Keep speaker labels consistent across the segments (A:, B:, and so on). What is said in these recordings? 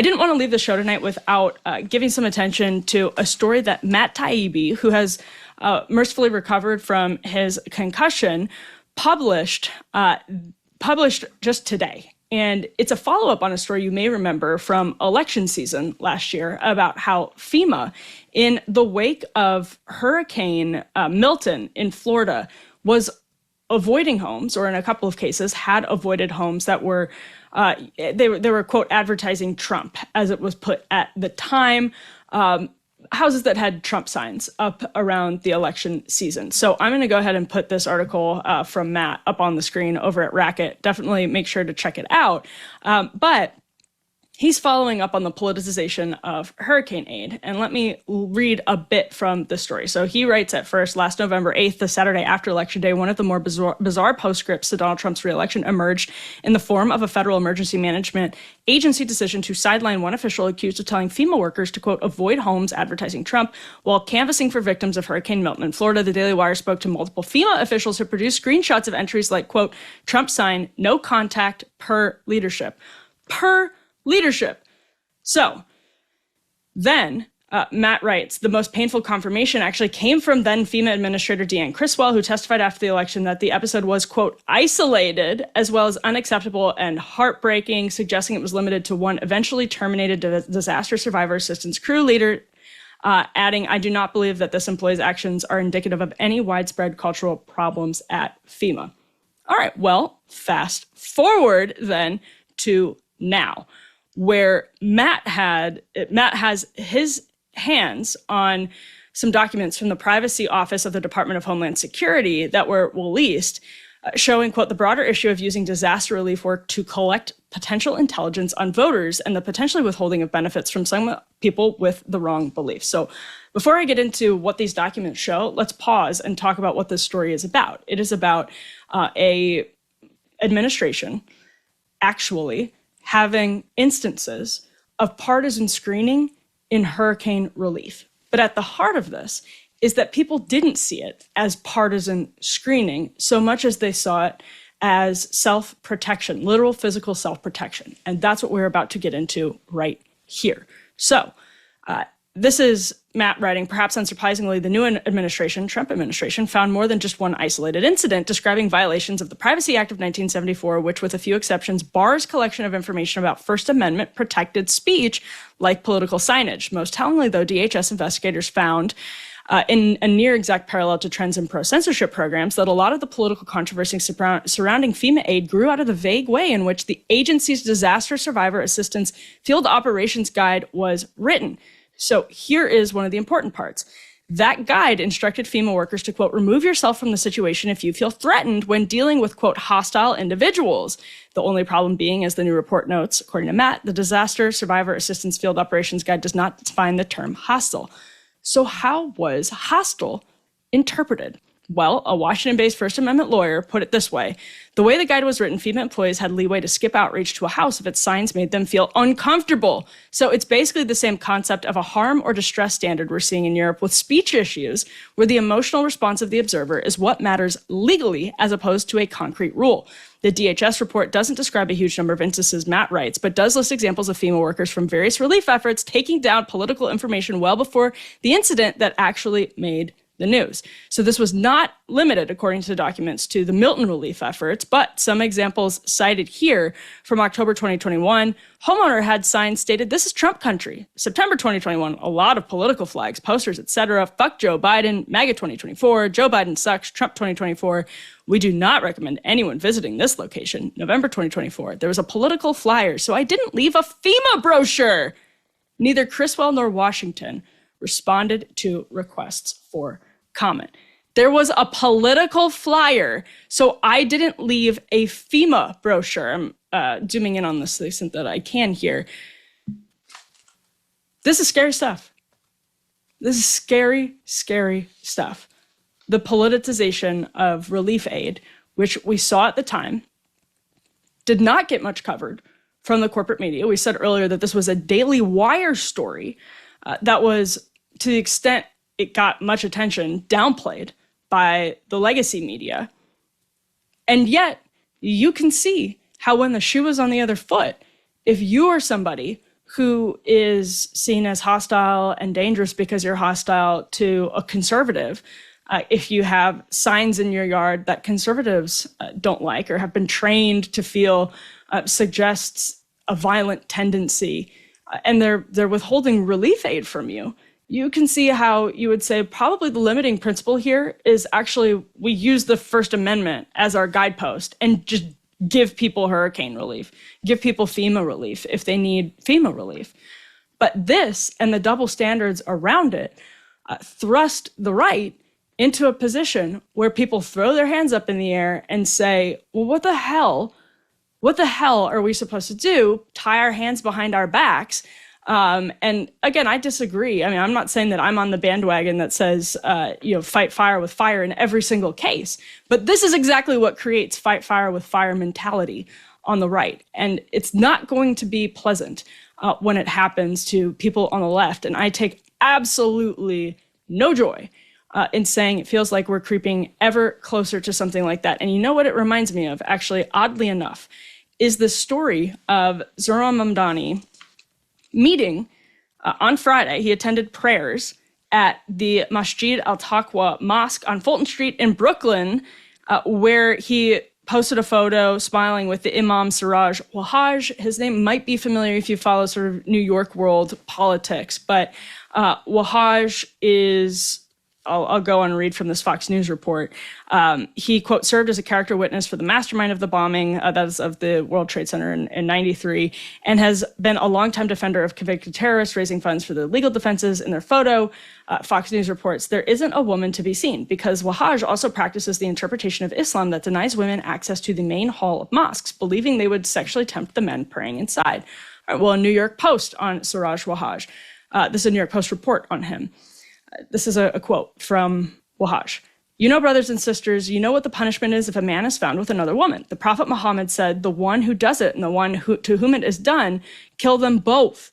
A: I didn't want to leave the show tonight without giving some attention to a story that Matt Taibbi, who has mercifully recovered from his concussion, published just today. And it's a follow-up on a story you may remember from election season last year about how FEMA, in the wake of Hurricane Milton in Florida, was avoiding homes, or in a couple of cases had avoided homes that were, they were, quote, advertising Trump, as it was put at the time, houses that had Trump signs up around the election season. So I'm going to go ahead and put this article from Matt up on the screen over at Racket. Definitely make sure to check it out. But he's following up on the politicization of hurricane aid. And let me read a bit from the story. So he writes at first, last November 8th, the Saturday after Election Day, one of the more bizarre postscripts to Donald Trump's reelection emerged in the form of a federal emergency management agency decision to sideline one official accused of telling FEMA workers to, quote, avoid homes advertising Trump while canvassing for victims of Hurricane Milton in Florida. The Daily Wire spoke to multiple FEMA officials who produced screenshots of entries like, quote, Trump sign, no contact, per leadership. Per leadership. So then Matt writes, the most painful confirmation actually came from then FEMA Administrator Deanne Criswell, who testified after the election that the episode was, quote, isolated, as well as unacceptable and heartbreaking, suggesting it was limited to one eventually terminated disaster survivor assistance crew leader, adding, I do not believe that this employee's actions are indicative of any widespread cultural problems at FEMA. All right, well, fast forward then to now, where Matt has his hands on some documents from the Privacy Office of the Department of Homeland Security that were released, showing, quote, the broader issue of using disaster relief work to collect potential intelligence on voters and the potentially withholding of benefits from some people with the wrong beliefs. So before I get into what these documents show, let's pause and talk about what this story is about. It is about a administration actually having instances of partisan screening in hurricane relief. But at the heart of this is that people didn't see it as partisan screening so much as they saw it as self-protection, literal physical self-protection. And that's what we're about to get into right here. So this is Matt writing, perhaps unsurprisingly, the new administration, Trump administration, found more than just one isolated incident describing violations of the Privacy Act of 1974, which, with a few exceptions, bars collection of information about First Amendment protected speech like political signage. Most tellingly, though, DHS investigators found in a near exact parallel to trends in pro-censorship programs, that a lot of the political controversy surrounding FEMA aid grew out of the vague way in which the agency's Disaster Survivor Assistance Field Operations Guide was written. So here is one of the important parts. That guide instructed FEMA workers to, quote, remove yourself from the situation if you feel threatened when dealing with, quote, hostile individuals. The only problem being, as the new report notes, according to Matt, the Disaster Survivor Assistance Field Operations Guide does not define the term hostile. So how was hostile interpreted? Well, a Washington-based First Amendment lawyer put it this way. The way the guide was written, FEMA employees had leeway to skip outreach to a house if its signs made them feel uncomfortable. So it's basically the same concept of a harm or distress standard we're seeing in Europe with speech issues, where the emotional response of the observer is what matters legally as opposed to a concrete rule. The DHS report doesn't describe a huge number of instances, Matt writes, but does list examples of FEMA workers from various relief efforts taking down political information well before the incident that actually made the news. So this was not limited, according to the documents, to the Milton relief efforts, but some examples cited here from October 2021, homeowner had signs stated, this is Trump country. September 2021, a lot of political flags, posters, etc. Fuck Joe Biden, MAGA 2024, Joe Biden sucks, Trump 2024. We do not recommend anyone visiting this location. November 2024, there was a political flyer, so I didn't leave a FEMA brochure. Neither Criswell nor Washington responded to requests for comment. There was a political flyer, so I didn't leave a FEMA brochure. I'm zooming in on this to the extent that I can here. This is scary stuff. This is scary, scary stuff. The politicization of relief aid, which we saw at the time, did not get much covered from the corporate media. We said earlier that this was a Daily Wire story that was, to the extent it got much attention, downplayed by the legacy media. And yet, you can see how when the shoe is on the other foot, if you are somebody who is seen as hostile and dangerous because you're hostile to a conservative, if you have signs in your yard that conservatives don't like or have been trained to feel suggests a violent tendency, and they're withholding relief aid from you, you can see how you would say probably the limiting principle here is actually we use the First Amendment as our guidepost and just give people hurricane relief, give people FEMA relief if they need FEMA relief. But this and the double standards around it thrust the right into a position where people throw their hands up in the air and say, well, what the hell are we supposed to do? Tie our hands behind our backs? And again, I disagree. I mean, I'm not saying that I'm on the bandwagon that says, fight fire with fire in every single case. But this is exactly what creates fight fire with fire mentality on the right. And it's not going to be pleasant when it happens to people on the left. And I take absolutely no joy in saying it feels like we're creeping ever closer to something like that. And you know what it reminds me of, actually, oddly enough, is the story of Zohran Mamdani meeting on Friday. He attended prayers at the Masjid al-Taqwa Mosque on Fulton Street in Brooklyn, where he posted a photo smiling with the Imam Siraj Wahhaj. His name might be familiar if you follow sort of New York world politics, but Wahhaj is... I'll go on and read from this Fox News report. He, quote, served as a character witness for the mastermind of the bombing, that is of the World Trade Center in 93, and has been a longtime defender of convicted terrorists, raising funds for their legal defenses. In their photo, Fox News reports, there isn't a woman to be seen because Wahhaj also practices the interpretation of Islam that denies women access to the main hall of mosques, believing they would sexually tempt the men praying inside. All right, well, a New York Post on Siraj Wahhaj. This is a New York Post report on him. This is a quote from Wahhaj. You know, brothers and sisters, you know what the punishment is if a man is found with another woman. The Prophet Muhammad said, the one who does it and the one to whom it is done, kill them both.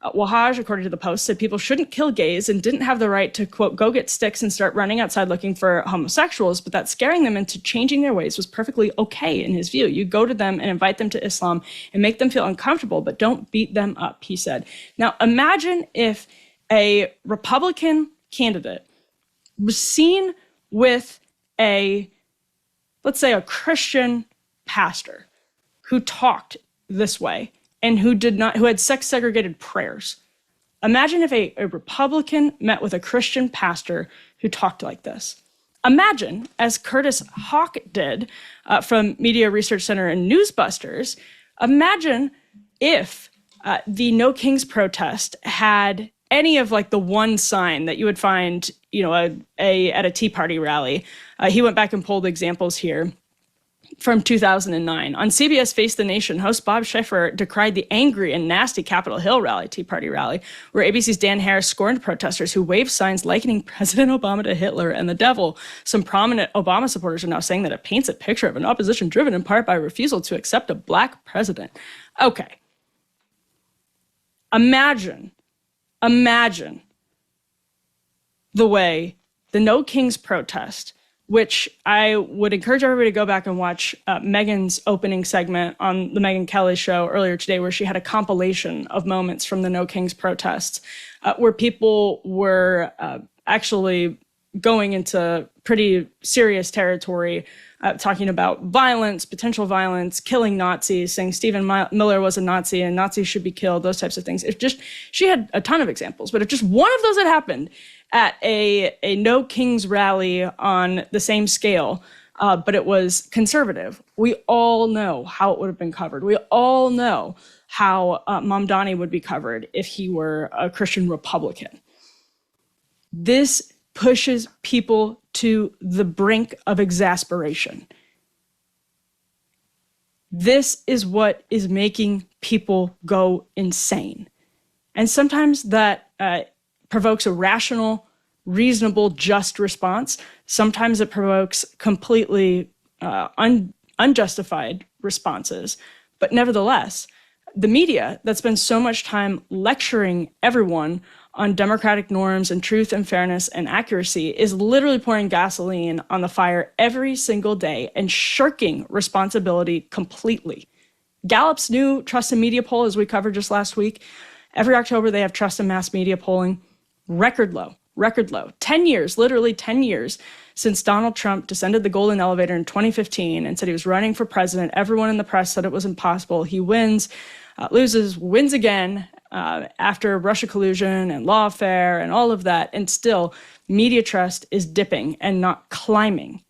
A: Wahhaj, according to the Post, said people shouldn't kill gays and didn't have the right to, quote, go get sticks and start running outside looking for homosexuals, but that scaring them into changing their ways was perfectly okay in his view. You go to them and invite them to Islam and make them feel uncomfortable, but don't beat them up, he said. Now, imagine if a Republican candidate was seen with let's say a Christian pastor who talked this way and who had sex segregated prayers. Imagine if a Republican met with a Christian pastor who talked like this. Imagine, as Curtis Hawk did from Media Research Center and Newsbusters, imagine if the No Kings protest had any of like the one sign that you would find, at a Tea Party rally. He went back and pulled examples here from 2009. On CBS Face the Nation, host Bob Schieffer decried the angry and nasty Capitol Hill rally, Tea Party rally, where ABC's Dan Harris scorned protesters who waved signs likening President Obama to Hitler and the devil. Some prominent Obama supporters are now saying that it paints a picture of an opposition driven in part by refusal to accept a black president. Okay. Imagine the way the No Kings protest, which I would encourage everybody to go back and watch Megyn's opening segment on the Megyn Kelly show earlier today, where she had a compilation of moments from the No Kings protests, where people were actually going into pretty serious territory, talking about violence, potential violence, killing Nazis, saying Stephen Miller was a Nazi and Nazis should be killed, those types of things. She had a ton of examples, but if just one of those had happened at a No Kings rally on the same scale, but it was conservative, we all know how it would have been covered. We all know how Mamdani would be covered if he were a Christian Republican. This pushes people to the brink of exasperation. This is what is making people go insane. And sometimes that provokes a rational, reasonable, just response. Sometimes it provokes completely unjustified responses. But nevertheless, the media that spends so much time lecturing everyone on democratic norms and truth and fairness and accuracy is literally pouring gasoline on the fire every single day and shirking responsibility completely. Gallup's new Trust in Media poll, as we covered just last week, Every October, they have trust in mass media polling, record low. 10 years, literally 10 years since Donald Trump descended the golden elevator in 2015 and said he was running for president. Everyone in the press said it was impossible. He wins, loses, wins again after Russia collusion and lawfare and all of that. And still, media trust is dipping and not climbing.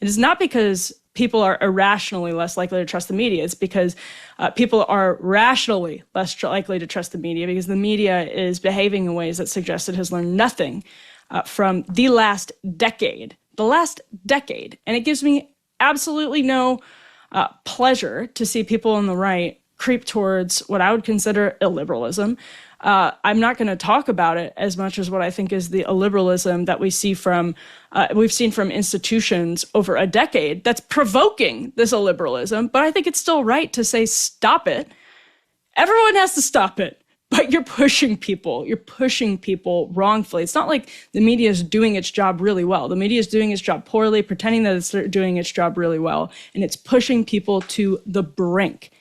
A: It is not because people are irrationally less likely to trust the media. It's because people are rationally less likely to trust the media because the media is behaving in ways that suggest it has learned nothing from the last decade. And it gives me absolutely no pleasure to see people on the right creep towards what I would consider illiberalism. I'm not going to talk about it as much as what I think is the illiberalism that we've seen from institutions over a decade that's provoking this illiberalism. But I think it's still right to say, stop it. Everyone has to stop it. But you're pushing people. You're pushing people wrongfully. It's not like the media is doing its job really well. The media is doing its job poorly, pretending that it's doing its job really well. And it's pushing people to the brink.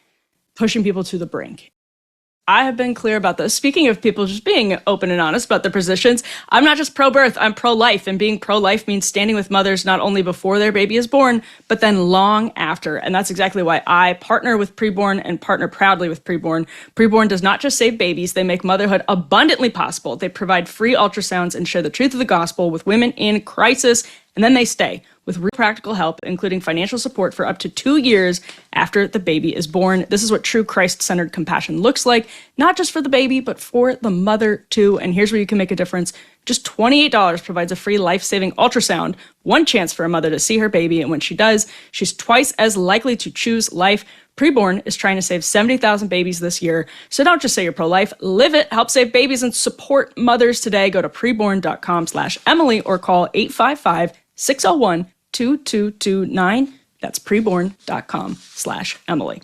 A: I have been clear about this. Speaking of people just being open and honest about their positions, I'm not just pro-birth, I'm pro-life. And being pro-life means standing with mothers not only before their baby is born, but then long after. And that's exactly why I partner with Preborn and partner proudly with Preborn. Preborn does not just save babies, they make motherhood abundantly possible. They provide free ultrasounds and share the truth of the gospel with women in crisis, and then they stay with real practical help, including financial support for up to 2 years after the baby is born. This is what true Christ-centered compassion looks like, not just for the baby, but for the mother too. And here's where you can make a difference. Just $28 provides a free life-saving ultrasound, one chance for a mother to see her baby, and when she does, she's twice as likely to choose life. Preborn is trying to save 70,000 babies this year, so don't just say you're pro-life, live it, help save babies, and support mothers today. Go to preborn.com/Emily or call 855-601-2229. That's preborn.com/Emily.